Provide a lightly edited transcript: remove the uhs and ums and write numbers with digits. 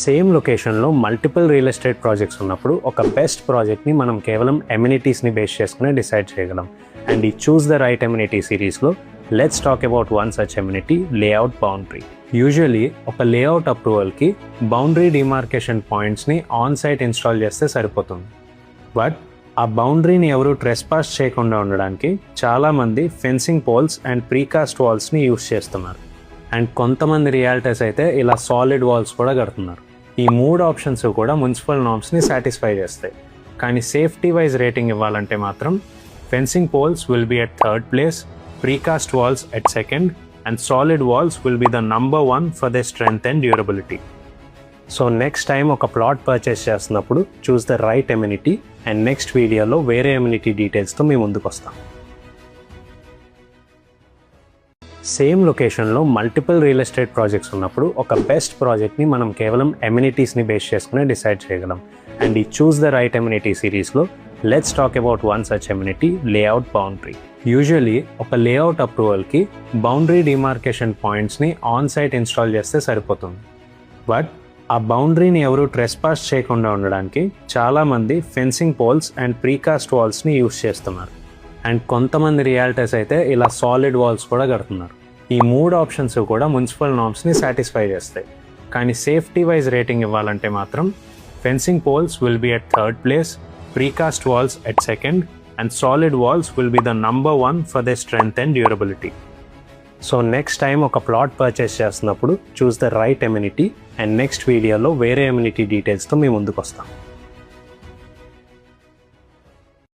Same లొకేషన్లో multiple real estate projects ఉన్నప్పుడు ఒక బెస్ట్ ప్రాజెక్ట్ని మనం కేవలం ఎమ్యూనిటీస్ని బేస్ చేసుకుని డిసైడ్ చేయగలం. అండ్ ఈ చూస్ ద రైట్ ఎమ్యూనిటీ సిరీస్లో let's talk about one such amenity, layout boundary. Usually ఒక లేఅవుట్ అప్రూవల్కి బౌండరీ డిమార్కేషన్ పాయింట్స్ని ఆన్ సైట్ ఇన్స్టాల్ చేస్తే సరిపోతుంది. బట్ ఆ బౌండరీని ఎవరు ట్రెస్పాస్ చేయకుండా ఉండడానికి చాలామంది ఫెన్సింగ్ పోల్స్ అండ్ ప్రీకాస్ట్ వాల్స్ని యూస్ చేస్తున్నారు. అండ్ కొంతమంది రియాల్టర్స్ అయితే ఇలా సాలిడ్ వాల్స్ కూడా కడుతున్నారు. ఈ మూడు ఆప్షన్స్ కూడా మున్సిపల్ నార్మ్స్ని సాటిస్ఫై చేస్తాయి. కానీ సేఫ్టీ వైజ్ రేటింగ్ ఇవ్వాలంటే మాత్రం fencing poles will be at third place, precast walls at second, and solid walls will be the number 1 for the strength and durability. So next time ఒక plot purchase చేస్తున్నప్పుడు choose the right amenity. And next వీడియోలో వేరే ఎమ్యూనిటీ డీటెయిల్స్తో మీ ముందుకు వస్తాం. Same లొకేషన్లో multiple real estate projects ఉన్నప్పుడు ఒక best ప్రాజెక్ట్ని మనం కేవలం ఎమ్యూనిటీస్ని బేస్ చేసుకుని డిసైడ్ చేయగలం. అండ్ ఈ చూస్ ద రైట్ ఎమ్యూనిటీ సిరీస్లో let's talk about one such amenity, layout boundary. Usually ఒక లేఅవుట్ అప్రూవల్కి బౌండరీ డిమార్కేషన్ పాయింట్స్ని ఆన్ సైట్ ఇన్స్టాల్ చేస్తే సరిపోతుంది. బట్ ఆ బౌండరీని ఎవరు ట్రెస్పాస్ చేయకుండా ఉండడానికి చాలామంది ఫెన్సింగ్ పోల్స్ అండ్ ప్రీకాస్ట్ వాల్స్ని యూస్ చేస్తున్నారు. అండ్ కొంతమంది రియాల్టర్స్ అయితే ఇలా సాలిడ్ వాల్స్ కూడా కడుతున్నారు. ఈ మూడు ఆప్షన్స్ కూడా మున్సిపల్ నార్మ్స్ని సాటిస్ఫై చేస్తాయి. కానీ సేఫ్టీ వైజ్ రేటింగ్ ఇవ్వాలంటే మాత్రం fencing poles will be at third place, precast walls at second, and solid walls will be the number 1 for the strength and durability. So next time ఒక plot purchase చేస్తున్నప్పుడు choose the right amenity. And next వీడియోలో వేరే ఎమ్యూనిటీ డీటెయిల్స్తో మీ ముందుకు వస్తాం.